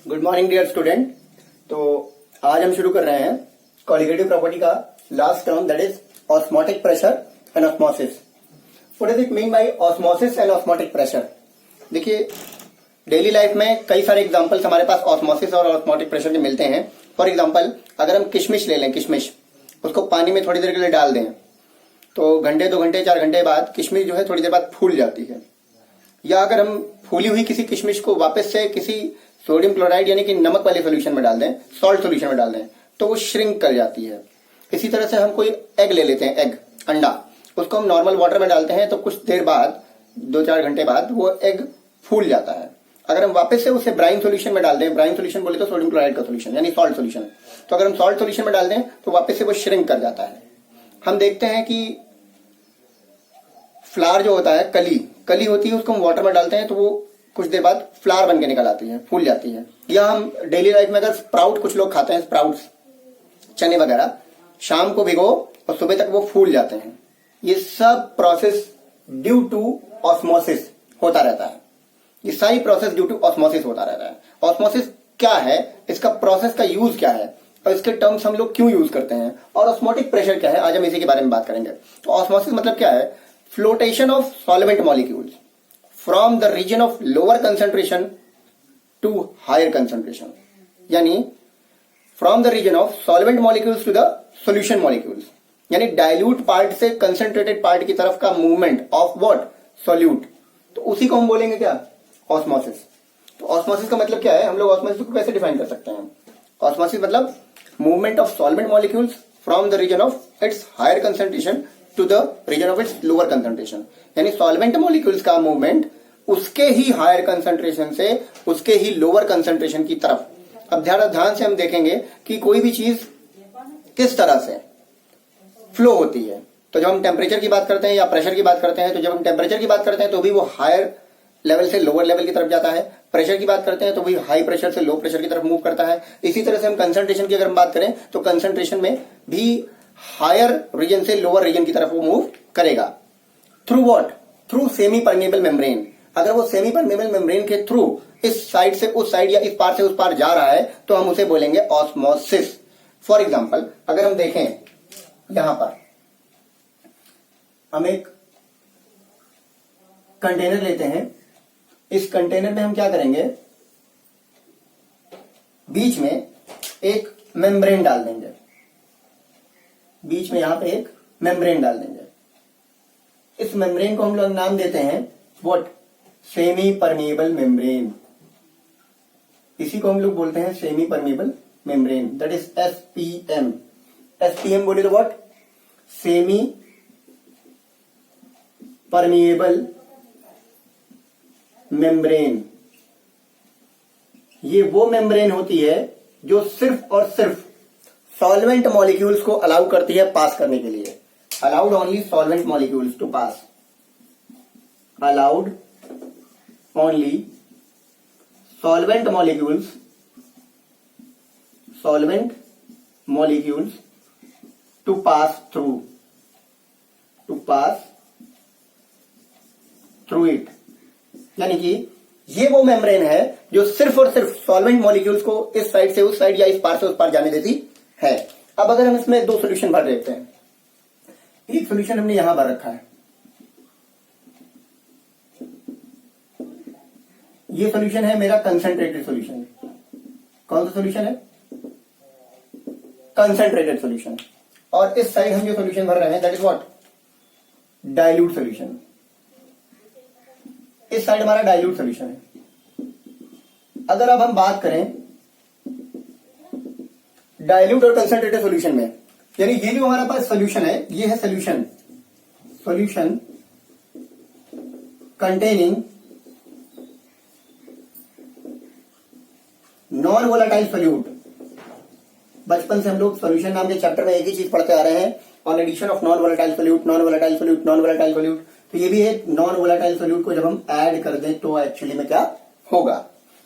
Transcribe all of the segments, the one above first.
Good morning dear student. तो आज हम शुरू कर रहे हैं कॉलिगेटिव प्रॉपर्टी का last term, that is osmotic pressure and osmosis. What does it mean by osmosis and osmotic pressure? देखिए, डेली लाइफ में कई सारे एग्जांपल्स हमारे पास ऑस्मोसिस और ऑस्मोटिक प्रेशर के मिलते हैं। फॉर एग्जांपल, अगर हम किशमिश ले लें, किशमिश उसको पानी में थोड़ी देर के लिए डाल दें तो घंटे, 2 घंटे, 4 घंटे बाद किशमिश जो है थोड़ी देर बाद फूल जाती है। या अगर हम फूली हुई किसी किशमिश को वापस से किसी सोडियम क्लोराइड यानी कि नमक वाले सोल्यूशन में डाल दें, सॉल्ट सोल्यूशन में डाल दें, तो वो श्रिंक कर जाती है। इसी तरह से हम कोई एग ले लेते हैं, एग, अंडा, उसको हम नॉर्मल वाटर में डालते हैं तो कुछ देर बाद, 2-4 घंटे बाद वो एग फूल जाता है। अगर हम वापस से उसे ब्राइन सोल्यूशन में डाल दें, ब्राइन सोल्यूशन बोले तो सोडियम क्लोराइड का सोल्यूशन यानी सॉल्ट सोल्यूशन, तो अगर हम सॉल्ट सोल्यूशन में डाल दें तो वापस से वो श्रिंक कर जाता है। हम देखते हैं कि फ्लावर जो होता है, कली होती है, उसको हम वाटर में डालते हैं तो वो कुछ देर बाद फ्लावर बन के निकल आती है, फूल जाती है। या हम डेली लाइफ में अगर स्प्राउट, कुछ लोग खाते हैं स्प्राउट्स, चने वगैरह, शाम को भिगो और सुबह तक वो फूल जाते हैं। ये सब प्रोसेस ड्यू टू ऑस्मोसिस होता रहता है। ये सारी प्रोसेस ड्यू टू ऑस्मोसिस होता रहता है। ऑस्मोसिस क्या है, इसका प्रोसेस का यूज क्या है और इसके टर्म्स हम लोग क्यों यूज करते हैं, और ऑस्मोटिक प्रेशर क्या है, आज हम इसी के बारे में बात करेंगे। तो ऑस्मोसिस मतलब क्या है? Flotation of solvent molecules from the region of lower concentration to higher concentration, यानी from the region of solvent molecules to the solution molecules, यानी डाइल्यूट पार्ट से कंसेंट्रेटेड पार्ट की तरफ का मूवमेंट ऑफ व्हाट? सॉल्यूट। तो उसी को हम बोलेंगे क्या? ऑस्मोसिस। तो ऑस्मोसिस का मतलब क्या है? हम लोग ऑस्मोसिस को कैसे डिफाइन कर सकते हैं? ऑस्मोसिस मतलब movement of solvent molecules from the region of its higher concentration to the region of its lower concentration, यानी सॉल्वेंट मॉलिक्यूल्स का मूवमेंट उसके ही हायर कंसेंट्रेशन से उसके ही लोअर कंसेंट्रेशन की तरफ। अब ध्यान से हम देखेंगे कि कोई भी चीज किस तरह से फ्लो होती है। तो जब हम टेम्परेचर की बात करते हैं या प्रेशर की बात करते हैं, तो जब हम टेम्परेचर की बात करते हैं तो भी वो हायर लेवल से लोअर लेवल की तरफ जाता है। प्रेशर की बात करते हैं तो भी हाई प्रेशर से लो प्रेशर की तरफ मूव करता है। इसी तरह से हम कंसंट्रेशन की अगर हम बात करें तो कंसंट्रेशन में भी हायर रीजन से लोअर रीजन की तरफ वो मूव करेगा। Through what? Through semi permeable membrane. अगर वो सेमी परमेबल मेम्ब्रेन के थ्रू इस साइड से उस साइड या इस पार से उस पार जा रहा है तो हम उसे बोलेंगे ऑस्मोसिस। फॉर एग्जांपल, अगर हम देखें यहां पर, हम एक कंटेनर लेते हैं। इस कंटेनर में हम क्या करेंगे? बीच में एक मेम्ब्रेन डाल देंगे, बीच में यहां पे एक मेम्ब्रेन डाल देंगे। इस मेम्ब्रेन को हम लोग नाम देते हैं व्हाट? Semi permeable membrane. इसी को हम लोग बोलते हैं semi permeable membrane, that is SPM. SPM बोले तो व्हाट? Semi permeable membrane. ये वो मेम्ब्रेन होती है जो सिर्फ और सिर्फ सॉल्वेंट मॉलिक्यूल्स को अलाउ करती है पास करने के लिए। Allowed only solvent molecules to pass, allowed only solvent molecules to pass through it. यानी कि ये वो मेम्ब्रेन है जो सिर्फ और सिर्फ सॉल्वेंट मॉलिक्यूल्स को इस साइड से उस साइड या इस पार से उस पार जाने देती है। अब अगर हम इसमें 2 सॉल्यूशन भर देते हैं, एक सॉल्यूशन हमने यहां भर रखा है, ये सॉल्यूशन है मेरा कंसंट्रेटेड सॉल्यूशन। कौन सा सॉल्यूशन है? Concentrated solution. और इस साइड हम जो सॉल्यूशन भर रहे हैं that is what? Dilute solution. इस साइड हमारा डाइल्यूट सॉल्यूशन है। अगर अब हम बात करें डाइल्यूट और कंसंट्रेटेड सॉल्यूशन में, यानी ये जो हमारा पास सॉल्यूशन है, ये है solution containing non volatile solute. बचपन से हम लोग सॉल्यूशन नाम के चैप्टर में एक ही चीज पढ़ते आ रहे हैं, on addition of non volatile solute, non volatile solute, non volatile solute. तो ये भी है नॉन वोलेटाइल सोल्यूट को जब हम ऐड कर दें तो एक्चुअली में क्या होगा।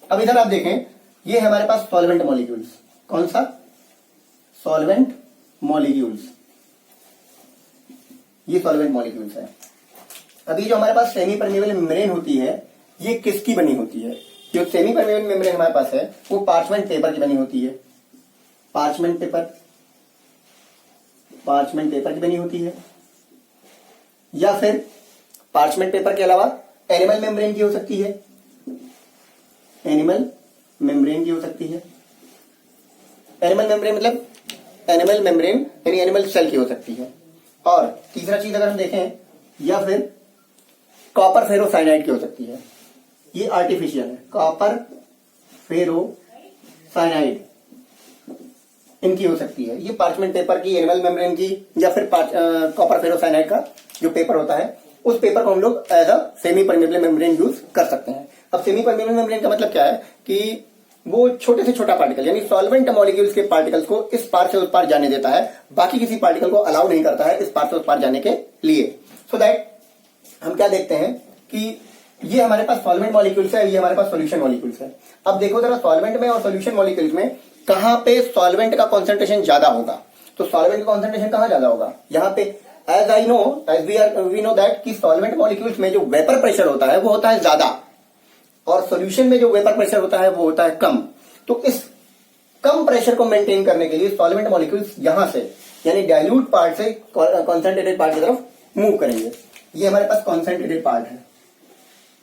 अब इधर आप देखें, ये है हमारे पास सॉल्वेंट मॉलिक्यूल्स। कौन सा? Solvent molecules. ये सॉल्वेंट मॉलिक्यूल्स है। अभी जो हमारे पास सेमी परमेबल मेम्ब्रेन होती है, ये किसकी बनी होती है? जो सेमी परमेबल मेम्ब्रेन हमारे पास है वो पार्चमेंट पेपर की बनी होती है, पार्चमेंट पेपर की बनी होती है, या फिर पार्चमेंट पेपर के अलावा एनिमल मेम्ब्रेन की हो सकती है, एनिमल मेम्ब्रेन की हो सकती है। एनिमल मेम्ब्रेन मतलब एनिमल मेम्ब्रेन यानी एनिमल सेल की हो सकती है। और तीसरा चीज अगर हम देखें, या फिर कॉपर फेरोसाइनाइड की हो सकती है, ये आर्टिफिशियल है, कॉपर फेरोसाइनाइड इनकी हो सकती है। ये पार्चमेंट पेपर की, एनिमल मेम्ब्रेन की, या फिर कॉपर फेरोसाइनाइड का जो पेपर होता है उस पेपर को हम लोग as a semi permeable membrane use कर सकते हैं। अब सेमी परमेबल मेम्ब्रेन का मतलब क्या है कि वो छोटे से छोटा पार्टिकल यानी सॉल्वेंट मॉलिक्यूल्स के पार्टिकल्स को इस पार से उस पार जाने देता है, बाकी किसी पार्टिकल को अलाउ नहीं करता है इस पार से उस पार जाने के लिए। सो दैट हम क्या देखते हैं कि ये हमारे पास सॉल्वेंट मॉलिक्यूल्स है, ये हमारे पास सॉल्यूशन मॉलिक्यूल्स है। अब देखो जरा सॉल्वेंट में और सॉल्यूशन मॉलिक्यूल्स में कहां पे सॉल्वेंट का कॉन्सेंट्रेशन ज्यादा होगा, तो सॉल्वेंट का कॉन्सेंट्रेशन कहां ज्यादा होगा, यहां पे एज वी नो दैट कि सॉल्वेंट मॉलिक्यूल्स में जो वेपर प्रेशर होता है वो होता है ज्यादा, और सॉल्यूशन में जो वेपर प्रेशर होता है वो होता है कम। तो इस कम प्रेशर को मेंटेन करने के लिए सॉल्वेंट मॉलिक्यूल्स यहां से यानी डाइल्यूट पार्ट से कॉन्सेंट्रेटेड पार्ट की तरफ मूव करेंगे। ये हमारे पास कॉन्सेंट्रेटेड पार्ट है,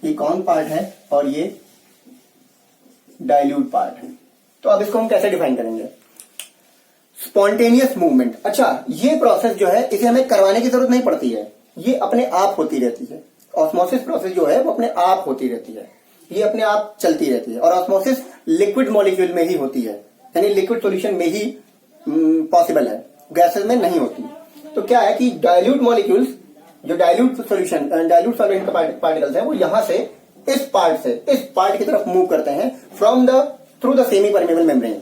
ये कौन पार्ट है, और ये डाइल्यूट पार्ट है। तो अब इसको हम कैसे डिफाइन करेंगे, स्पॉन्टेनियस मूवमेंट। अच्छा, ये प्रोसेस जो है इसे हमें करवाने की जरूरत नहीं पड़ती है, ये अपने आप होती रहती है। ऑस्मोसिस प्रोसेस जो है वो अपने आप होती रहती है, ये अपने आप चलती रहती है। और ऑस्मोसिस लिक्विड मॉलिक्यूल में ही होती है, यानी लिक्विड सॉल्यूशन में ही पॉसिबल है, गैसेस में नहीं होती। तो क्या है कि डाइल्यूट मॉलिक्यूल्स, जो डाइल्यूट सॉल्यूशन डाइल्यूट सॉल्वेंट का पार्टिकल्स है वो यहां से इस पार्ट की तरफ मूव करते हैं through the semi permeable membrane.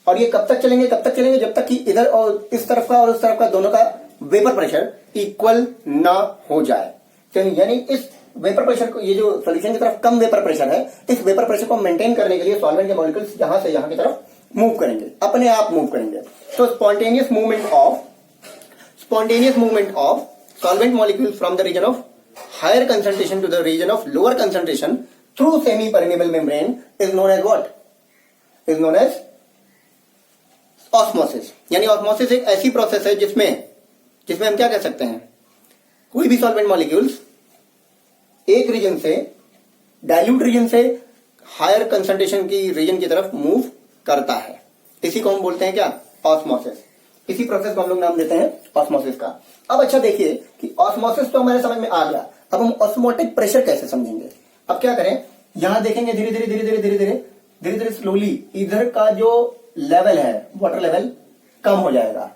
और ये कब तक चलेंगे जब तक कि इधर और इस तरफ का और उस तरफ का दोनों का वेपर प्रेशर इक्वल ना हो जाए। यानी इस वेपर प्रेशर को, ये जो सॉल्यूशन की तरफ कम वेपर प्रेशर है, इस वेपर प्रेशर को मेंटेन करने के लिए सॉल्वेंट के मॉलिक्यूल्स यहां से यहां की तरफ मूव करेंगे, अपने आप मूव करेंगे। तो spontaneous movement of solvent molecules from the region of higher concentration to the region of lower concentration through semi permeable membrane is known as what, is known as osmosis. यानी osmosis एक ऐसी process है जिसमें हम क्या कह सकते हैं, कोई भी सॉल्वेंट मॉलिक्यूल्स एक रीजन से, डाइल्यूट रीजन से हायर कंसंट्रेशन की रीजन की तरफ मूव करता है। इसी को हम बोलते हैं क्या, ऑस्मोसिस। इसी प्रोसेस को हम लोग नाम देते हैं ऑस्मोसिस का। अब अच्छा देखिए कि ऑस्मोसिस तो हमारे समझ में आ गया, अब हम ऑस्मोटिक प्रेशर कैसे समझेंगे। अब क्या करें, यहां देखेंगे धीरे धीरे स्लोली इधर का जो लेवल है, वाटर लेवल कम हो जाएगा,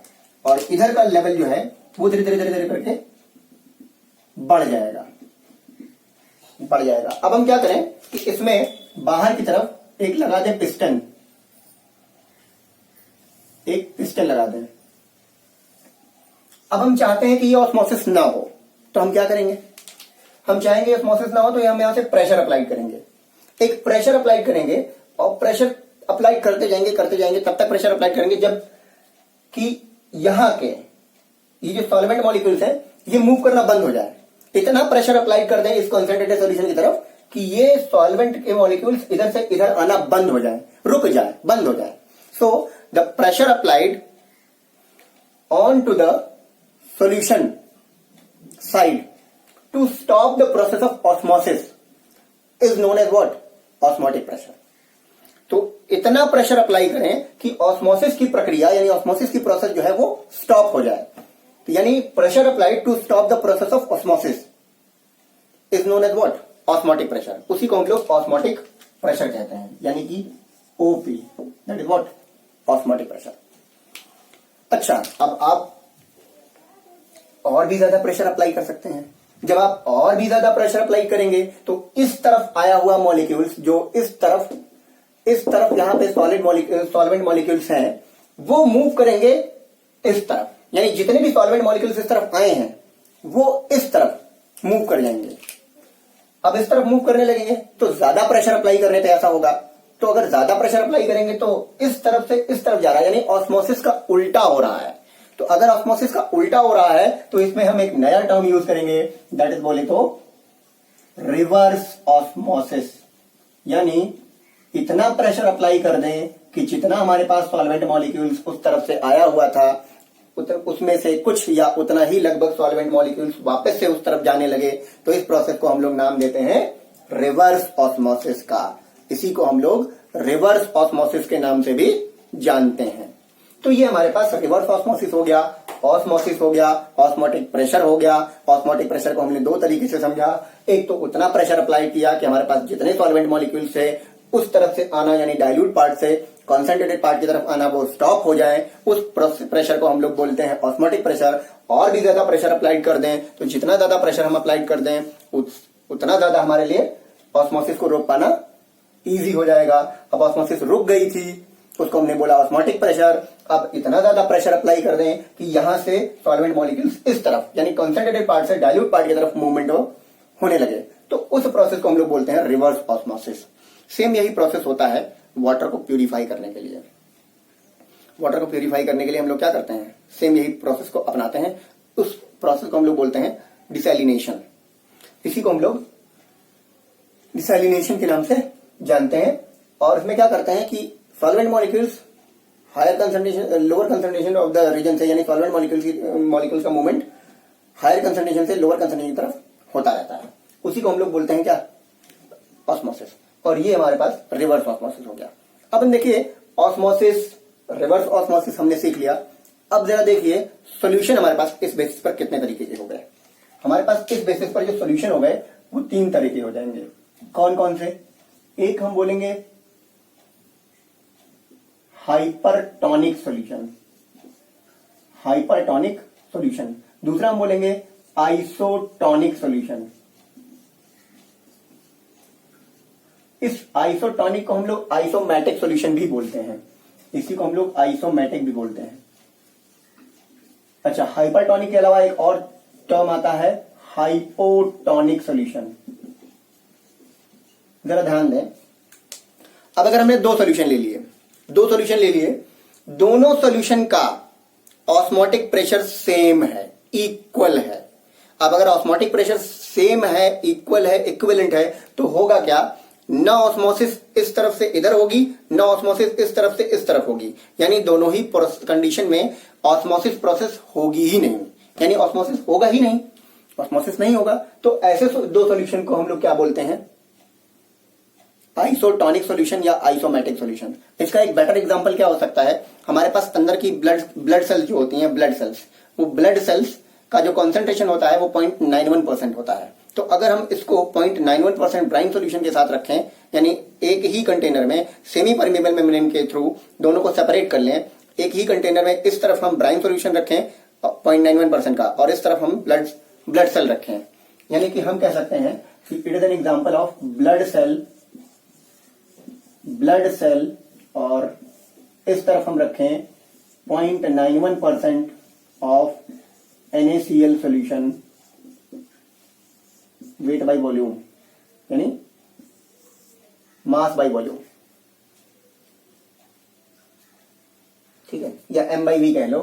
और इधर का लेवल जो है वो धीरे धीरे करके बढ़ जाएगा। अब हम क्या करें कि इसमें बाहर की तरफ एक लगा दें पिस्टन, एक पिस्टन लगा दें। अब हम चाहते हैं कि ये ऑस्मोसिस ना हो, तो हम क्या करेंगे, हम चाहेंगे ऑस्मोसिस ना हो तो हम यहां से प्रेशर अप्लाई करेंगे, एक प्रेशर अप्लाई करेंगे, और प्रेशर अप्लाई करते जाएंगे तब तक प्रेशर अप्लाई करेंगे जब कि यहां के ये जो सॉल्वेंट मॉलिक्यूल्स हैं ये मूव करना बंद हो जाए। इतना प्रेशर अप्लाई कर दें इस कॉन्सेंट्रेटेड सॉल्यूशन की तरफ कि ये सॉल्वेंट के मॉलिक्यूल्स इधर से इधर आना बंद हो जाए, रुक जाए, बंद हो जाए। So the pressure applied on to the solution side to stop the process of osmosis is known as what, osmotic pressure. तो इतना प्रेशर अप्लाई करें कि ऑस्मोसिस की प्रक्रिया यानी ऑस्मोसिस की प्रोसेस जो है वो स्टॉप हो जाए। तो यानी pressure applied to stop the process of osmosis is known as what, osmotic pressure. उसी को हम लोग ऑस्मोटिक प्रेशर कहते हैं, यानी कि OP, that is what, osmotic pressure. अच्छा, अब आप और भी ज्यादा प्रेशर अप्लाई कर सकते हैं। जब आप और भी ज्यादा प्रेशर अप्लाई करेंगे तो इस तरफ आया हुआ मॉलिक्यूल्स जो इस तरफ यहां पे सॉल्वेंट मॉलिक्यूल्स हैं वो मूव करेंगे इस तरफ, यानी जितने भी सॉल्वेंट मॉलिक्यूल्स इस तरफ आए हैं वो इस तरफ मूव कर जाएंगे। अब इस तरफ मूव करने लगेंगे तो ज्यादा प्रेशर अप्लाई करने पे ऐसा होगा। तो अगर ज्यादा प्रेशर अप्लाई करेंगे तो इस तरफ से इस तरफ जा रहा है, यानी ऑस्मोसिस का उल्टा हो रहा है। तो अगर ऑस्मोसिस का उल्टा हो रहा है तो इसमें हम एक नया टर्म यूज करेंगे, दैट इज बोले तो रिवर्स ऑस्मोसिस। यानी इतना प्रेशर अप्लाई कर दें कि जितना हमारे पास सॉल्वेंट मॉलिक्यूल्स उस तरफ से आया हुआ था उसमें से कुछ या उतना ही लगभग सॉल्वेंट मॉलिक्यूल्स वापस से उस तरफ जाने लगे। तो इस प्रोसेस को हम लोग नाम देते हैं रिवर्स ऑस्मोसिस का। इसी को हम लोग रिवर्स ऑस्मोसिस के नाम से भी जानते हैं। तो ये हमारे पास रिवर्स ऑस्मोसिस हो गया, ऑस्मोसिस हो गया, ऑस्मोटिक प्रेशर हो गया। ऑस्मोटिक प्रेशर को हमने दो तरीके से समझा। एक तो उतना प्रेशर अप्लाई किया कि हमारे पास जितने सॉल्वेंट मॉलिक्यूल्स थे उस तरफ से आना, यानी डाइल्यूट पार्ट से कॉन्सेंट्रेटेड पार्ट की तरफ आना, वो स्टॉप हो जाए। उस प्रेशर को हम लोग बोलते हैं ऑस्मोटिक प्रेशर। और भी ज्यादा प्रेशर अप्लाइड कर दें तो जितना ज्यादा प्रेशर हम अप्लाइड कर दें उतना ज्यादा हमारे लिए ऑस्मोसिस को रोक पाना इजी हो जाएगा। अब ऑस्मोसिस रुक गई थी, उसको हमने बोला ऑस्मोटिक प्रेशर। अब इतना ज्यादा प्रेशर अप्लाई कर दें कि यहां से सॉल्वेंट मॉलिक्यूल्स इस तरफ यानी कॉन्सेंट्रेटेड पार्ट से डाइल्यूट पार्ट की तरफ मूवमेंट होने लगे, तो उस प्रोसेस को हम लोग बोलते हैं रिवर्स ऑस्मोसिस। सेम यही प्रोसेस होता है वाटर को प्यूरिफाई करने के लिए। वाटर को प्यूरिफाई करने के लिए हम लोग क्या करते हैं, सेम यही प्रोसेस को अपनाते हैं। उस प्रोसेस को हम लोग बोलते हैं डिसैलिनेशन। इसी को हम लोग डिसैलिनेशन के नाम से जानते हैं। और इसमें क्या करते हैं कि solvent molecules higher concentration lower concentration of the region से, यानी सॉल्वेंट मॉलिक्यूल्स का मूवमेंट हायर कंसंट्रेशन से लोअर कंसंट्रेशन की तरफ होता रहता है। उसी को हम लोग बोलते हैं क्या, ऑस्मोसिस। और ये हमारे पास रिवर्स ऑस्मोसिस हो गया। अब हम देखिए ऑस्मोसिस, रिवर्स ऑस्मोसिस हमने सीख लिया। अब जरा देखिए सॉल्यूशन हमारे पास इस बेसिस पर कितने तरीके के हो गए। हमारे पास इस बेसिस पर जो सॉल्यूशन हो गए वो तीन तरह के हो जाएंगे। कौन कौन से? एक हम बोलेंगे हाइपरटोनिक सॉल्यूशन, हाइपरटोनिक सॉल्यूशन। दूसरा हम बोलेंगे आइसोटोनिक सॉल्यूशन। इस आइसोटोनिक को हम लोग आइसोमेटिक सॉल्यूशन भी बोलते हैं। इसी को हम लोग आइसोमेटिक भी बोलते हैं। अच्छा, हाइपरटोनिक के अलावा एक और टर्म आता है हाइपोटोनिक सॉल्यूशन। जरा ध्यान दें। अब अगर हमने दो सॉल्यूशन ले लिए, दोनों सॉल्यूशन का ऑस्मोटिक प्रेशर सेम है, इक्वल है। अब अगर ऑस्मोटिक प्रेशर सेम है, इक्वल है, इक्विवेलेंट है, तो होगा क्या, न ऑस्मोसिस इस तरफ से इधर होगी, न ऑस्मोसिस इस तरफ से इस तरफ होगी। यानी दोनों ही कंडीशन में ऑस्मोसिस प्रोसेस होगी ही नहीं, यानी ऑस्मोसिस होगा ही नहीं, ऑस्मोसिस नहीं होगा। तो ऐसे दो सॉल्यूशन को हम लोग क्या बोलते हैं, आइसोटोनिक सॉल्यूशन या आइसोमेटिक सॉल्यूशन। इसका एक बेटर एग्जांपल क्या हो सकता है, हमारे पास अंदर की ब्लड सेल्स जो होती हैं, ब्लड सेल्स, वो ब्लड सेल्स का जो कॉन्सेंट्रेशन होता है वो 0.91% होता है। तो अगर हम इसको 0.91% ब्राइन सॉल्यूशन के साथ रखें, यानी एक ही कंटेनर में सेमी परमेबल मेम्ब्रेन के थ्रू दोनों को सेपरेट कर लें, एक ही कंटेनर में इस तरफ हम ब्राइन सॉल्यूशन रखें 0.91% का और इस तरफ हम ब्लड सेल रखें, यानी कि हम कह सकते हैं कि it is an example of blood cell और इस तरफ हम रखें 0.91% of NaCl solution weight by volume, यानी मास बाय वॉल्यूम, ठीक है, या M/V कह लो,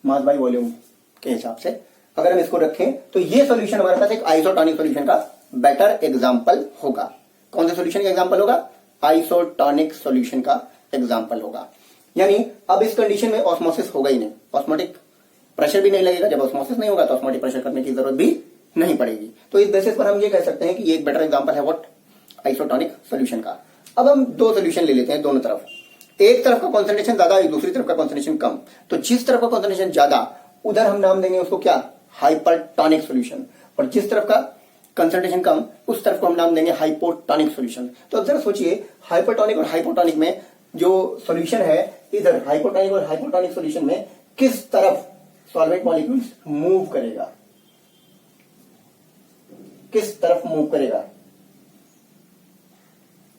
मास बाय वॉल्यूम के हिसाब से अगर हम इसको रखें तो ये सॉल्यूशन हमारे पास एक आइसोटोनिक सॉल्यूशन का बेटर एग्जांपल होगा। कौन से सॉल्यूशन का एग्जांपल होगा, आइसोटोनिक सॉल्यूशन का एग्जांपल होगा। यानी अब इस कंडीशन में ऑस्मोसिस होगा ही नहीं, ऑस्मोटिक प्रेशर भी नहीं लगेगा। जब ऑस्मोसिस नहीं होगा तो ऑस्मोटिक प्रेशर करने की जरूरत भी नहीं पड़ेगी। तो इस बेसिस पर हम ये कह सकते हैं कि ये एक बेटर एग्जांपल है व्हाट, आइसोटोनिक सॉल्यूशन का। अब हम दो सॉल्यूशन ले लेते हैं, दोनों तरफ, एक तरफ का कॉन्सेंट्रेशन ज्यादा, दूसरी तरफ का कॉन्सेंट्रेशन कम। तो जिस तरफ का कॉन्सेंट्रेशन ज्यादा उधर हम नाम देंगे उसको क्या, हाइपरटोनिक सॉल्यूशन, और जिस तरफ का कंसंट्रेशन कम उस तरफ को हम नाम देंगे हाइपोटोनिक सॉल्यूशन। तो अब जरा सोचिए, हाइपरटोनिक और हाइपोटोनिक में जो सॉल्यूशन है, इधर हाइपोटोनिक और हाइपोटोनिक सॉल्यूशन में किस तरफ सॉल्वेंट मॉलिक्यूल्स मूव करेगा, किस तरफ मूव करेगा,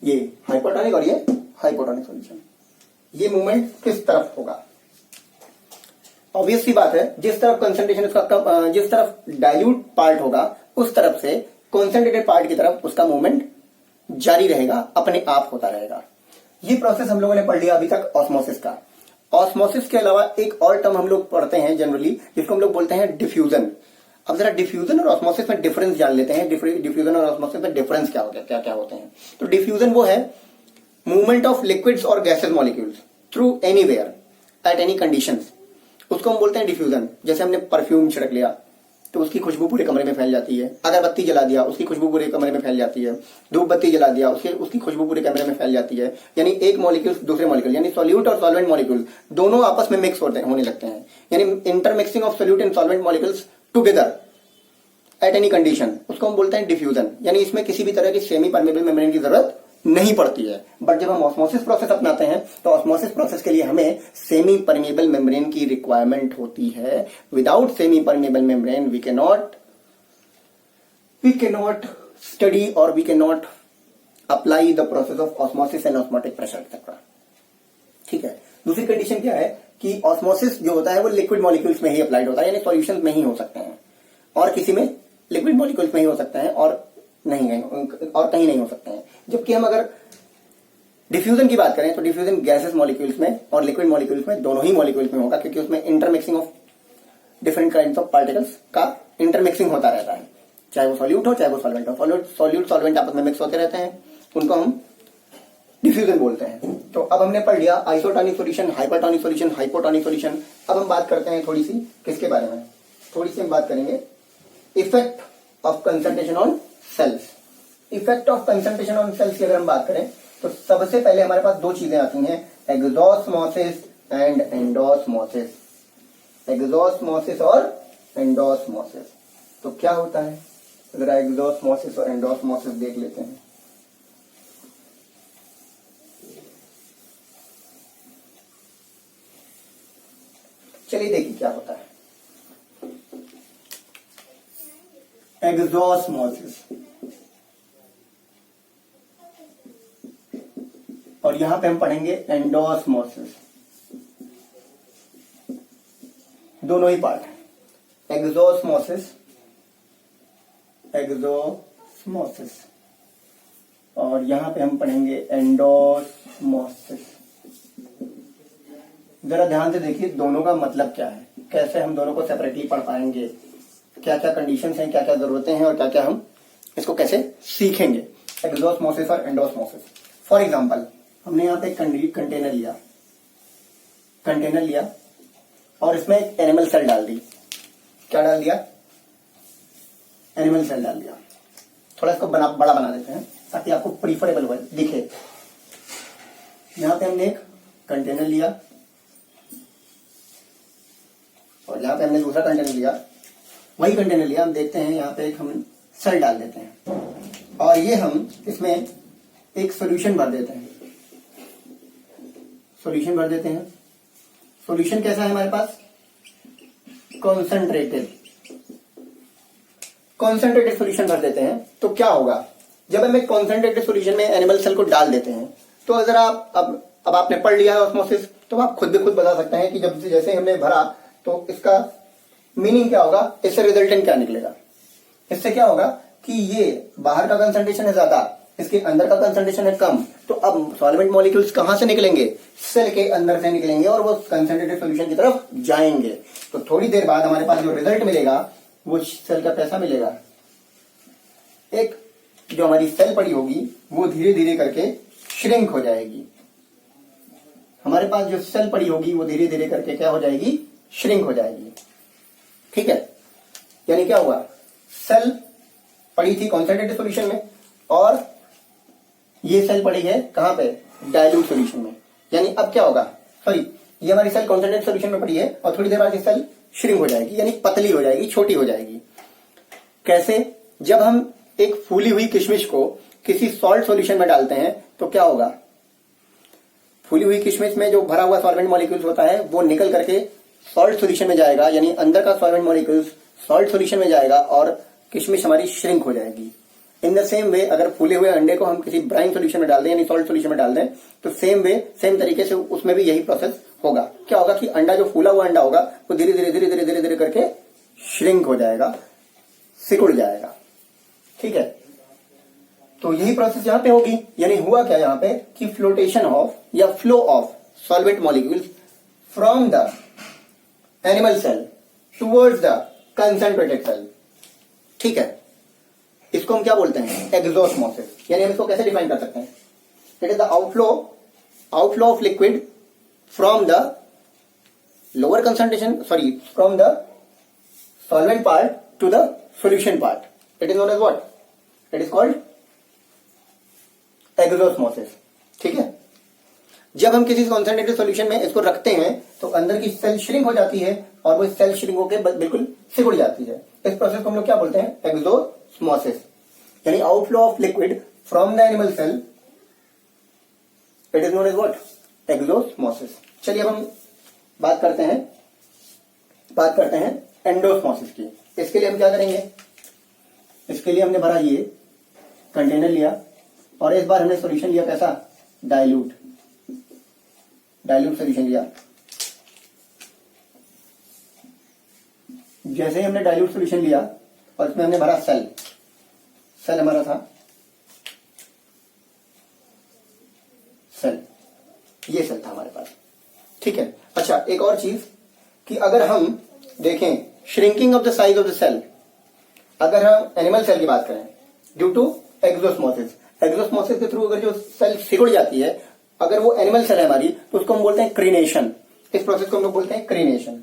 ये हाइपोटोनिक और ये हाइपोटोनिक सॉल्यूशन, ये मूवमेंट किस तरफ होगा। ऑब्वियस सी बात है, जिस तरफ कंसंट्रेशन उसका कम, जिस तरफ डाइल्यूट पार्ट होगा उस तरफ से कॉन्सेंट्रेटेड पार्ट की तरफ उसका मूवमेंट जारी रहेगा, अपने आप होता रहेगा। ये प्रोसेस हम लोगों ने पढ़ लिया अभी तक ऑस्मोसिस का। ऑस्मोसिस के अलावा एक और टर्म हम लोग पढ़ते हैं जनरली, जिसको हम लोग बोलते हैं डिफ्यूजन। अब जरा डिफ्यूजन और ऑस्मोसिस में डिफरेंस जान लेते हैं। डिफ्यूजन और ऑस्मोसिस में डिफरेंस क्या होता है, क्या क्या होते हैं। तो डिफ्यूजन वो है मूवमेंट ऑफ लिक्विड्स और gases molecules through anywhere at any conditions, उसको हम बोलते हैं डिफ्यूजन। जैसे हमने परफ्यूम छिड़क लिया तो उसकी खुशबू पूरे कमरे में फैल जाती है, अगरबत्ती जला दिया उसकी खुशबू पूरे कमरे में फैल जाती है, धूप बत्ती जला दिया उसकी खुशबू पूरे कमरे में फैल जाती है। यानी एक मॉलिक्यूल दूसरे मॉलिक्यूल यानी सॉल्यूट और सॉल्वेंट मॉलिक्यूल दोनों आपस में मिक्स होने लगते हैं, यानी intermixing of solute and solvent molecules together at any condition, उसको हम बोलते हैं डिफ्यूजन। यानी इसमें किसी भी तरह की सेमी परमेबल मेम्ब्रेन की जरूरत नहीं पड़ती है। बट जब हम ऑस्मोसिस प्रोसेस अपनाते हैं तो ऑस्मोसिस प्रोसेस के लिए हमें सेमी परमेबल मेम्ब्रेन की रिक्वायरमेंट होती है। Without semi permeable membrane we cannot study or we cannot apply the process of osmosis and osmotic pressure etc. ठीक है। दूसरी कंडीशन क्या है कि ऑस्मोसिस जो होता है वो लिक्विड मॉलिक्यूल्स में ही अप्लाइड होता है, यानी सॉल्यूशन में ही हो सकते हैं और किसी में लिक्विड मॉलिक्यूल्स में ही हो सकते हैं और कहीं नहीं हो सकते हैं। जबकि हम अगर डिफ्यूजन की बात करें तो डिफ्यूजन गैसेस मॉलिक्यूल्स में और लिक्विड मॉलिक्यूल्स में दोनों ही मॉलिक्यूल्स में होगा, क्योंकि उसमें intermixing of different kinds of particles का इंटरमिक्सिंग होता रहता है, चाहे वो सॉल्यूट हो चाहे वो सॉल्वेंट हो। सॉल्यूट सॉल्वेंट आपस में मिक्स होते रहते हैं, उनको हम डिफ्यूजन बोलते हैं। तो अब हमने पढ़ लिया isotonic solution, hypertonic solution, hypotonic solution. अब हम बात करते हैं थोड़ी सी किसके बारे में, थोड़ी सी हम बात करेंगे effect of concentration on cells. Effect of concentration on cells की अगर हम बात करें तो सबसे पहले हमारे पास दो चीजें आती हैं, एक्सोस्मोसिस एंड एंडोस्मोसिस। एक्सोस्मोसिस और एंडोस्मोसिस। तो क्या होता है, जरा एक्सोस्मोसिस और एंडोस्मोसिस देख लेते हैं। चलिए देखिए क्या होता है। एक्सोस्मोसिस और यहां पे हम पढ़ेंगे एंडोस्मोसिस, दोनों ही पार्ट है। एक्सोस्मोसिस और यहां पे हम पढ़ेंगे एंडोस्मोसिस। जरा ध्यान से देखिए दोनों का मतलब क्या है, कैसे हम दोनों को सेपरेटली पढ़ पाएंगे, क्या क्या कंडीशंस हैं, क्या क्या जरूरतें हैं और क्या क्या हम इसको कैसे सीखेंगे, एक्सोस्मोसिस और एंडोस्मोसिस। फॉर एग्जांपल हमने यहाँ पे कंटेनर लिया और इसमें एक एनिमल सेल डाल दी। क्या डाल दिया, एनिमल सेल डाल दिया। थोड़ा इसको बड़ा बना देते हैं ताकि आपको प्रीफरेबल दिखे। यहाँ पे हमने एक कंटेनर लिया और यहाँ पे हमने दूसरा कंटेनर लिया, वही कंटेनर लिया। हम देखते हैं यहाँ पे एक हम सेल डाल देते हैं और ये हम इसमें एक सॉल्यूशन भर देते हैं। सॉल्यूशन कैसा है हमारे पास, कॉन्सेंट्रेटेड सॉल्यूशन भर देते हैं। तो क्या होगा, जब हम एक कॉन्सेंट्रेटेड सॉल्यूशन में एनिमल सेल को डाल देते हैं तो अगर आप अब आपने पढ़ लिया है ऑस्मोसिस तो आप खुद बता सकते हैं कि जब जैसे हमने भरा तो इसका मीनिंग क्या होगा, इससे रिजल्टेंट क्या निकलेगा। इससे क्या होगा कि ये बाहर का कंसंट्रेशन है ज्यादा, इसके अंदर का कंसंट्रेशन है कम। तो अब सॉल्वेंट मॉलिक्यूल्स कहां से निकलेंगे, सेल के अंदर से निकलेंगे और वो कंसंट्रेटेड सॉल्यूशन की तरफ जाएंगे। तो थोड़ी देर बाद हमारे पास जो रिजल्ट मिलेगा वो सेल का कैसा मिलेगा, एक जो हमारी सेल पड़ी होगी वो धीरे धीरे करके श्रिंक हो जाएगी। हमारे पास जो सेल पड़ी होगी वो धीरे धीरे करके क्या हो जाएगी, श्रिंक हो जाएगी। ठीक है, यानी क्या हुआ, सेल पड़ी थी कॉन्सेंट्रेटेड सॉल्यूशन में और ये सेल पड़ी है कहां पे, डाइल्यूट सॉल्यूशन में। यानी अब क्या होगा, सॉरी ये हमारी सेल कॉन्सेंट्रेटेड सॉल्यूशन में पड़ी है और थोड़ी देर बाद ये सेल श्रिंक हो जाएगी, यानी पतली हो जाएगी, छोटी हो जाएगी। कैसे, जब हम एक फूली हुई किशमिश को किसी सॉल्ट सॉल्यूशन में डालते हैं तो क्या होगा, फूली हुई किशमिश में जो भरा हुआ सॉल्वेंट मॉलिक्यूल्स होता है वो निकल करके सॉल्ट सॉल्यूशन में जाएगा, यानी अंदर का सॉल्वेंट मॉलिक्यूल्स सॉल्ट सॉल्यूशन में जाएगा और किशमिश हमारी श्रिंक हो जाएगी। इन द सेम वे अगर फूले हुए अंडे को हम किसी ब्राइन सॉल्यूशन में डाल दें, यानी सॉल्ट सॉल्यूशन में डाल दें, तो सेम तरीके से उसमें भी यही प्रोसेस होगा। क्या होगा कि अंडा, जो फूला हुआ अंडा होगा वो धीरे धीरे करके श्रिंक हो जाएगा, सिकुड़ जाएगा। ठीक है, तो यही प्रोसेस यहां पे होगी। यानी हुआ क्या यहां पे कि फ्लोटेशन ऑफ या flow of solvent molecules from the animal cell towards the concentrated cell, ठीक है, इसको हम क्या बोलते हैं? एक्सोस्मोसिस। यानी हम इसको कैसे डिफाइन कर सकते हैं? It is the outflow of liquid from the lower concentration, sorry, from the solvent part to the solution part. It is known as what? It is called exosmosis. ठीक है, जब हम किसी कॉन्सेंट्रेटेड सॉल्यूशन में इसको रखते हैं तो अंदर की सेल श्रिंक हो जाती है और वो सेल श्रिंक होकर बिल्कुल सिकुड़ जाती है। इस प्रोसेस को हम लोग क्या बोलते हैं? एक्सोस्मोसिस। यानी outflow of liquid from the animal cell, it is known as what? Exosmosis. चलिए अब हम बात करते हैं एंडोस्मोसिस की। इसके लिए हम क्या करेंगे? इसके लिए हमने भरा ये कंटेनर लिया और इस बार हमने सॉल्यूशन लिया कैसा? डाइल्यूट सॉल्यूशन लिया। जैसे ही हमने डाइल्यूट सॉल्यूशन लिया और इसमें हमने भरा सेल हमारा था सेल, ये सेल था हमारे पास। ठीक है, अच्छा एक और चीज कि अगर हम देखें shrinking of the size of the cell, अगर हम एनिमल सेल की बात करें ड्यू टू एक्सोस्मोसिस के थ्रू अगर जो सेल सिकुड़ जाती है, अगर वो एनिमल सेल है हमारी, तो उसको हम बोलते हैं क्रीनेशन। इस प्रोसेस को हम लोग बोलते हैं क्रीनेशन।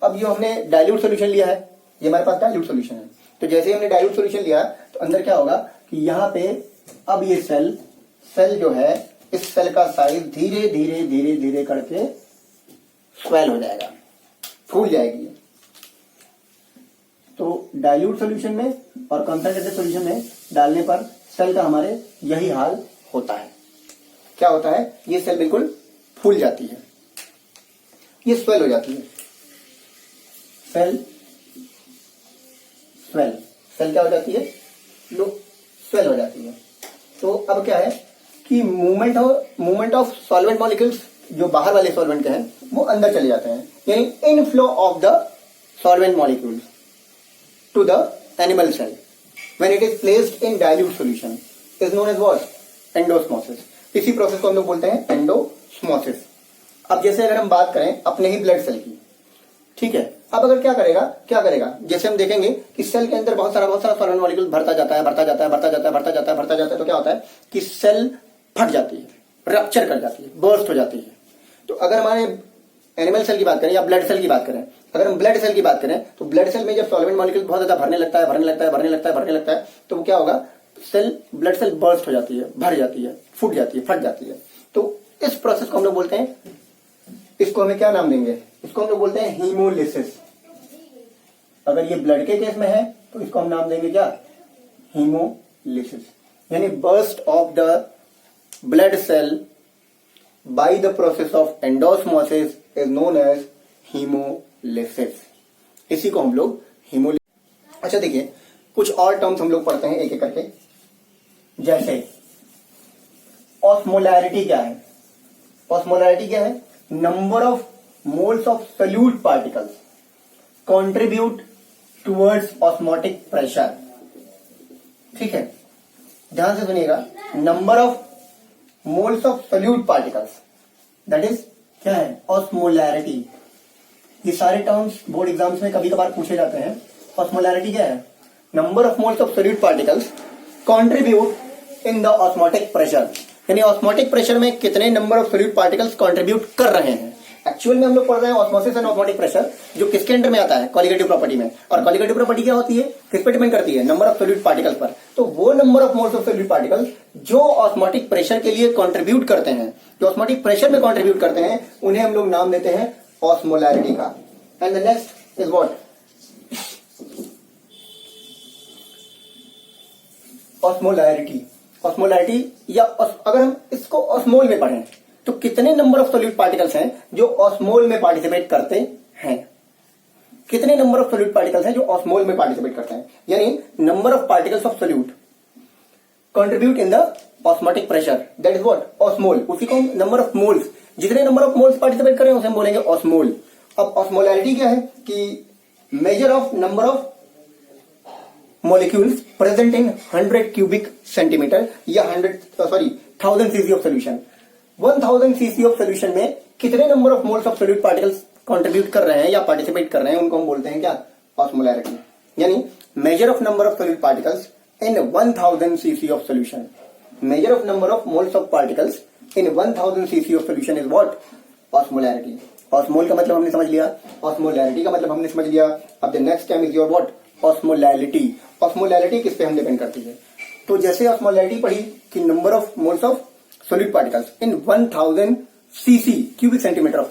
अब जो हमने डाइल्यूट सॉल्यूशन लिया है, ये हमारे पास डाइल्यूट सॉल्यूशन है, तो जैसे ही हमने डाइल्यूट सॉल्यूशन लिया तो अंदर क्या होगा कि यहाँ पे अब ये सेल जो है, इस सेल का साइज धीरे धीरे धीरे धीरे करके स्वेल हो जाएगा, फूल जाएगी। तो डाइल्यूट सॉल्यूशन में और कंसंट्रेटेड सॉल्यूशन में डालने पर सेल का हमारे यही हाल होता है। क्या होता है? ये सेल बिल्कुल फूल जाती है, ये स्वेल हो जाती है। सेल क्या हो जाती है? स्वेल हो जाती है। तो अब क्या है कि मूवमेंट ऑफ सॉल्वेंट मॉलिक्यूल्स जो बाहर वाले सॉल्वेंट के हैं वो अंदर चले जाते हैं, यानी inflow of the solvent molecules to the animal cell when it is placed in dilute solution is known as what? Endosmosis. इसी प्रोसेस को हम लोग बोलते हैं एंडोस्मोसिस। अब जैसे अगर हम बात करें अपने ही ब्लड सेल की, ठीक है, अब अगर क्या करेगा, जैसे हम देखेंगे कि सेल के अंदर बहुत सारा सॉल्वेंट मॉलिक्यूल भरता जाता है, तो क्या होता है कि सेल फट जाती है, रप्चर कर जाती है, बर्स्ट हो जाती है। तो अगर हमारे एनिमल सेल की बात करें या ब्लड सेल की बात करें, अगर हम ब्लड सेल की बात करें तो ब्लड सेल में जब सॉल्वेंट मॉलिक्यूल बहुत ज्यादा भरने लगता है, तो वो क्या होगा? ब्लड सेल बर्स्ट हो जाती है, भर जाती है, फूट जाती है, फट जाती है। तो इस प्रोसेस को हम लोग बोलते हैं, इसको हमें क्या नाम देंगे? इसको हम लोग बोलते हैं हीमोलिसिस। अगर ये ब्लड के केस में है तो इसको हम नाम देंगे क्या? हीमोलिसिस। यानी burst of the blood cell by the process of endosmosis is known as haemolysis. इसी को हम लोग हीमोलिसिस। अच्छा देखिए, कुछ और टर्म्स हम लोग पढ़ते हैं एक एक करके। जैसे ऑस्मोलैरिटी क्या है? ऑस्मोलैरिटी क्या है? Number of moles of solute particles contribute towards osmotic pressure. ठीक है, ध्यान से सुनिएगा, number of moles of solute particles, that is क्या है? ऑस्मोलैरिटी। ये सारे टर्म्स बोर्ड एग्जाम्स में कभी कभार पूछे जाते हैं। ऑस्मोलैरिटी क्या है? Number of moles of solute particles contribute in the osmotic pressure. यानी ऑस्मोटिक प्रेशर में कितने number of solute particles contribute कर रहे हैं। एक्चुअल में हम लोग पढ़ रहे हैं ऑस्मोसिस एंड ऑस्मोटिक प्रेशर, जो किसके अंडर में आता है? कॉलिगेटिव प्रॉपर्टी में। और कॉलिगेटिव प्रॉपर्टी क्या होती है? किस पे डिपेंड करती है? नंबर ऑफ सोल्यूट पार्टिकल्स पर। तो वो number of moles of solute particles जो ऑस्मोटिक प्रेशर के लिए कंट्रीब्यूट करते हैं, जो ऑस्मोटिक प्रेशर में कंट्रीब्यूट करते हैं, उन्हें हम लोग नाम देते हैं ऑस्मोलैरिटी का। And the next is what? Osmolarity या अगर हम इसको ऑस्मोल में पढ़ें तो कितने नंबर ऑफ सोल्यूट पार्टिकल्स हैं जो ऑस्मोल में पार्टिसिपेट करते हैं? कितने नंबर ऑफ सोल्यूट पार्टिकल्स हैं जो ऑस्मोल में पार्टिसिपेट करते हैं? यानी number of particles of solute contribute in the osmotic pressure, that is what? Osmole. उसी को नंबर ऑफ मोल्स, जितने नंबर ऑफ मोल्स पार्टिसिपेट कर रहे हैं उसे हम बोलेंगे ऑस्मोल। अब ऑस्मोलैरिटी क्या है कि measure of number of molecules present in 100 cubic centimeter या 1000 cc of solution. 1000 cc of solution में कितने number of moles of solute particles contribute कर रहे हैं या पार्टिसिपेट कर रहे हैं, उनको हम बोलते हैं क्या? ऑस्मोलैरिटी। यानी measure of number of solid particles in 1000 cc of solution. Measure of number of moles of particles in 1000 cc of solution is what? Osmolarity. Osmol का मतलब हमने समझ लिया, osmolarity का मतलब हमने समझ लिया. अब the next term is your what? Osmolality. Osmolality किस पे हम डिपेंड करती है? तो जैसे osmolarity पढ़ी कि number of moles of solid particles in 1000 cc cubic centimeter of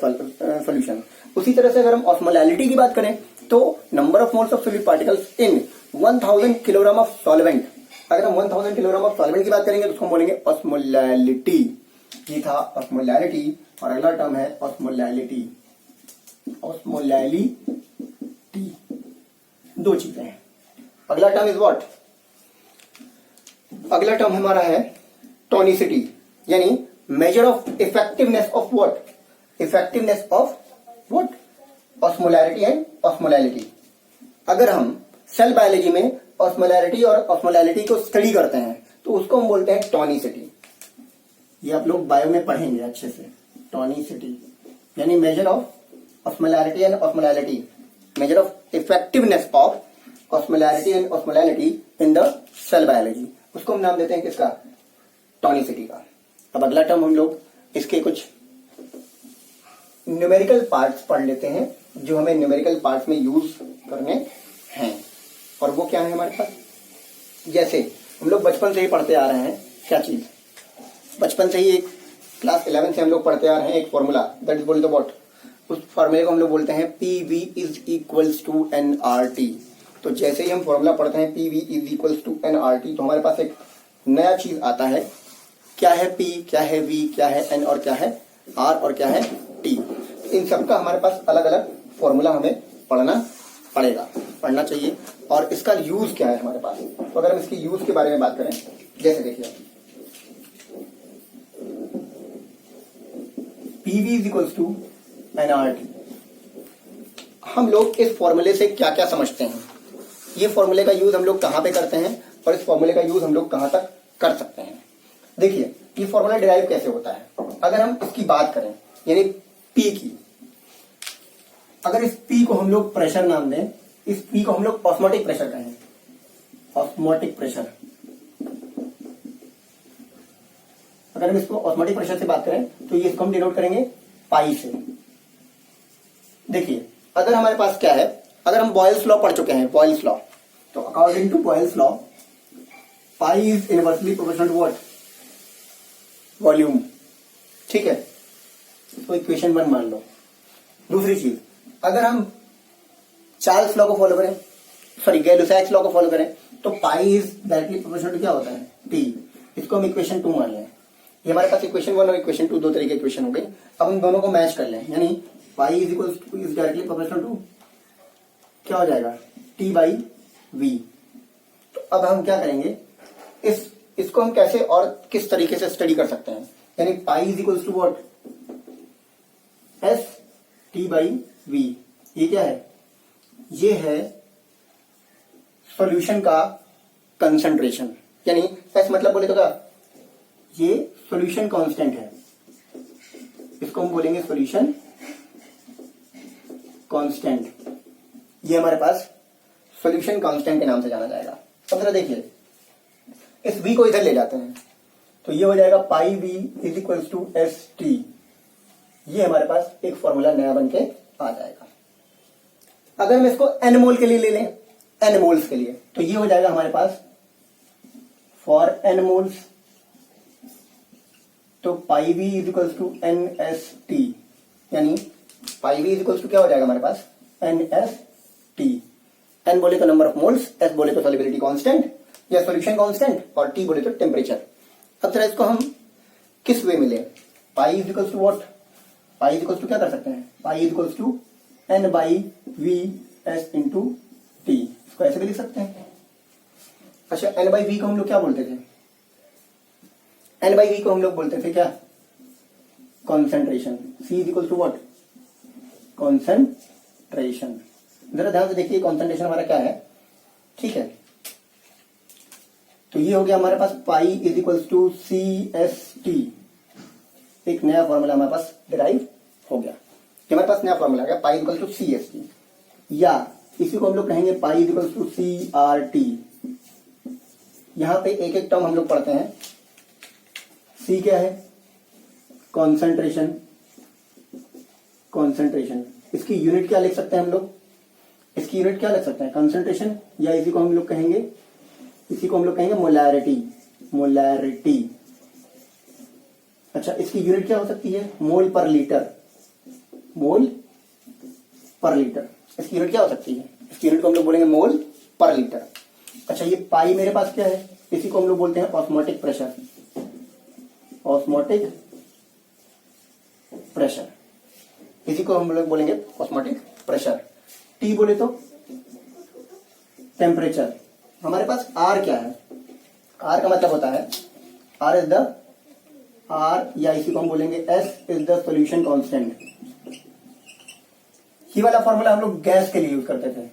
solution, उसी तरह से अगर हम osmolality की बात करें तो number of moles of solid particles in 1000 kilogram of solvent. अगर हम 1000 किलोग्राम ऑफ सॉल्वेंट की बात करेंगे तो उसको हम बोलेंगे ऑस्मोलैलिटी. ये था ऑस्मोलैलिटी और अगला टर्म है ऑस्मोलैलिटी. ऑस्मोलैलिटी दो चीजें हैं. अगला टर्म इज व्हाट? अगला टर्म हमारा है टोनिसिटी, यानी measure of effectiveness of what? Effectiveness of what? Osmolarity and osmolality. अगर हम सेल बायोलॉजी में ऑस्मोलैरिटी और ऑस्मोलैलिटी को स्टडी करते हैं तो उसको हम बोलते हैं टोनिसिटी. ये आप लोग बायो में पढ़ेंगे अच्छे से. टोनिसिटी यानी measure of osmolarity and osmolality, measure of effectiveness of osmolarity and osmolality in the cell biology. उसको हम नाम देते हैं किसका? टोनिसिटी का. अब अगला टर्म हम लोग इसके कुछ न्यूमेरिकल पार्ट्स पढ़ लेते हैं जो हमें न्यूमेरिकल पार्ट्स में यूज करने हैं. और वो क्या है हमारे पास? जैसे हम लोग बचपन से ही पढ़ते आ रहे हैं क्या चीज? बचपन से ही एक क्लास 11 से हम लोग पढ़ते आ रहे हैं एक formula, that is bold what? उस फॉर्मूले को हम लोग बोलते हैं PV is equals to nRT. तो जैसे ही हम फॉर्मूला पढ़ते हैं PV is equals to nRT तो हमारे पास एक नया चीज आता है. क्या है P, क्या है V, क्या है N और क्या है R और क्या है T. इन सबका हमारे पास अलग अलग फॉर्मूला हमें पढ़ना चाहिए. और इसका यूज क्या है हमारे पास? तो अगर हम इसकी यूज के बारे में बात करें, जैसे देखिए PV is equals to nRT. हम लोग इस फॉर्मूले से क्या क्या समझते हैं, ये फॉर्मूले का यूज हम लोग कहां पे करते हैं और इस फॉर्मूले का यूज हम लोग कहां तक कर सकते हैं. देखिए ये फॉर्मूला डिराइव कैसे होता है. अगर हम इसकी बात करें यानी P की, अगर इस P को हम लोग प्रेशर नाम दें, इस P को हम लोग ऑस्मोटिक प्रेशर कहें. Osmotic pressure. अगर हम इसको ऑस्मोटिक प्रेशर से बात करें तो ये इसको हम डिनोट करेंगे पाई से. देखिए अगर हमारे पास क्या है, अगर हम बॉयल्स लॉ पढ़ चुके हैं, बॉयल्स लॉ, तो according to Boyle's law pi is inversely proportional to what? Volume. ठीक है, तो इक्वेशन 1 मान लो. दूसरी चीज, अगर हम चार्ल्स लॉ को फॉलो करें, सॉरी गै-लुसाक्स लॉ को फॉलो करें तो pi is directly proportional to क्या होता है? T. इसको हम इक्वेशन 2 मान लें. ये हमारे पास इक्वेशन 1 और इक्वेशन 2 दो तरीके इक्वेशन हो गए. अब हम दोनों को मैच कर लें, यानी pi is equal to is directly proportional to क्या हो जाएगा? T by V. तो अब हम क्या करेंगे, इसको हम कैसे और किस तरीके से स्टडी कर सकते हैं, यानी pi is equal to what? S T by V. ये क्या है? ये है सॉल्यूशन का कंसंट्रेशन, यानी S मतलब बोले तो क्या? ये सॉल्यूशन कांस्टेंट है. इसको हम बोलेंगे सॉल्यूशन कांस्टेंट. ये हमारे पास सॉल्यूशन कांस्टेंट के नाम से जाना जाएगा. अब जरा देखिए, इस V को इधर ले जाते हैं तो ये हो जाएगा pi V is equals to ST. ये हमारे पास एक फॉर्मूला नया बन के आ जाएगा. अगर हम इसको N मोल के लिए ले लें, N मोल्स के लिए, तो ये हो जाएगा हमारे पास फॉर N मोल्स तो pi V is equals to NST. यानी pi V is equals to क्या हो जाएगा हमारे पास? NST. N बोले तो नंबर ऑफ मोल्स, S बोले तो सॉल्युबिलिटी कांस्टेंट या सॉल्यूशन कांस्टेंट, और T बोले तो टेम्परेचर. अब जरा इसको हम किस वे में लें? Pi is equals to what? Pi is equals to क्या कर सकते हैं? Pi is equals to N by V S into T. इसको ऐसे भी लिख सकते हैं. अच्छा, N बाई V को हम लोग क्या बोलते थे? N बाई V को हम लोग बोलते थे क्या? Concentration. C is equal to what? Concentration. जरा ध्यान से देखिए कॉन्सेंट्रेशन हमारा क्या है. ठीक है, तो ये हो गया हमारे पास pi is equals to CST. एक नया फॉर्मूला हमारे पास डिराइव हो गया. हमारे पास नया फॉर्मूला आ गया पाई इक्वल टू CST. या इसी को हम लोग कहेंगे पाई इक्वल्स टू CRT। यहां पे एक एक टर्म हम लोग पढ़ते हैं। C क्या है? कॉन्सेंट्रेशन। कॉन्सेंट्रेशन, इसकी यूनिट क्या लिख सकते हैं हम लोग? इसकी यूनिट क्या लिख सकते हैं? कंसंट्रेशन, या इसी को हम लोग कहेंगे मोलैरिटी। मोलैरिटी। अच्छा, इसकी यूनिट क्या हो सकती है? मोल पर लीटर। मोल पर लीटर, इसकी यूनिट क्या हो सकती है? इसकी यूनिट को हम लोग बोलेंगे मोल पर लीटर। अच्छा, ये पाई मेरे पास क्या है? इसी को हम लोग बोलते हैं ऑस्मोटिक प्रेशर। ऑस्मोटिक प्रेशर, इसी को हम लोग बोलेंगे ऑस्मोटिक प्रेशर। टी बोले तो टेम्परेचर। हमारे पास आर क्या है? आर का मतलब होता है आर इज द आर, या इसी को हम बोलेंगे S is the solution constant. ये वाला फॉर्मूला हम लोग गैस के लिए यूज करते थे,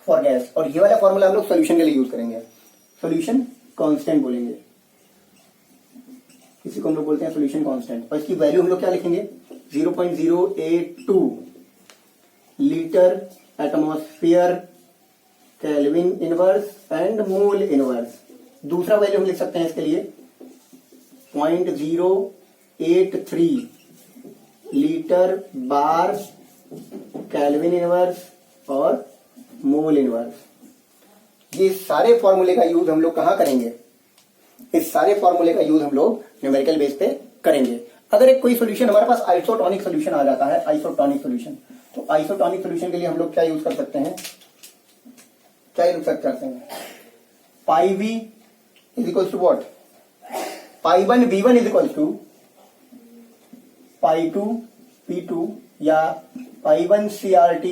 फॉर गैस, और ये वाला फॉर्मूला हम लोग सोल्यूशन के लिए यूज करेंगे, सोल्यूशन कांस्टेंट बोलेंगे। इसी को हम लोग बोलते हैं सोल्यूशन कांस्टेंट। और इसकी वैल्यू हम लोग क्या लिखेंगे? 0.082 litre atmosphere kelvin inverse and mole inverse. दूसरा वैल्यू हम लिख सकते हैं इसके लिए 0.083 लीटर बार केल्विन इनवर्स और मोल इनवर्स। ये सारे फॉर्मूले का यूज हम लोग कहां करेंगे? इस सारे फॉर्मूले का यूज हम लोग न्यूमेरिकल बेस पे करेंगे। अगर एक कोई सोल्यूशन हमारे पास आइसोटोनिक सोल्यूशन आ जाता है, आइसोटोनिक सोल्यूशन, तो आइसोटोनिक सोल्यूशन के लिए हम लोग क्या यूज कर सकते हैं? क्या यूज कर सकते हैं? Pi V is equal to what? Pi 1 V1 is equal to pi 2 P2, या pi 1 CRT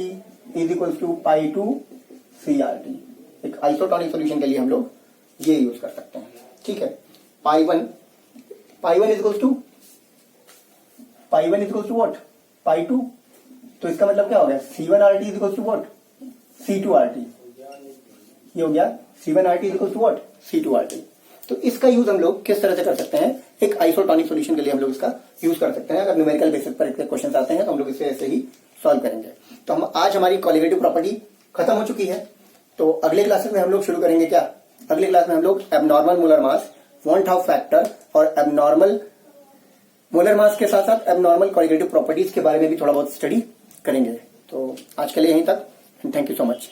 is equal to pi 2 CRT। एक आइसोटोनिक सोल्यूशन के लिए हम लोग ये यूज कर सकते हैं। ठीक है, पाई 1 इज इक्वल टू वॉट? पाई 2। तो इसका मतलब क्या हो गया? C1RT is equal to what? C2RT। ये हो गया C1RT is equal to what? C2RT। तो इसका यूज हम लोग किस तरह से कर सकते हैं? एक आइसोटोनिक सोल्यूशन के लिए हम लोग इसका यूज कर सकते हैं। अगर न्यूमेरिकल बेसिस पर इसके क्वेश्चन आते हैं तो हम लोग इसे ऐसे ही सॉल्व करेंगे। तो हम आज हमारी कोलिगेटिव प्रॉपर्टी खत्म हो चुकी है। तो अगले क्लासेस में हम लोग शुरू करेंगे क्या? अगले क्लास में हम लोग abnormal molar mass, one half factor और एबनॉर्मल मोलर मास के साथ साथ एबनॉर्मल कोलिगेटिव प्रॉपर्टीज के बारे में भी थोड़ा बहुत स्टडी करेंगे। तो आज के लिए यहीं तक। Thank you so much.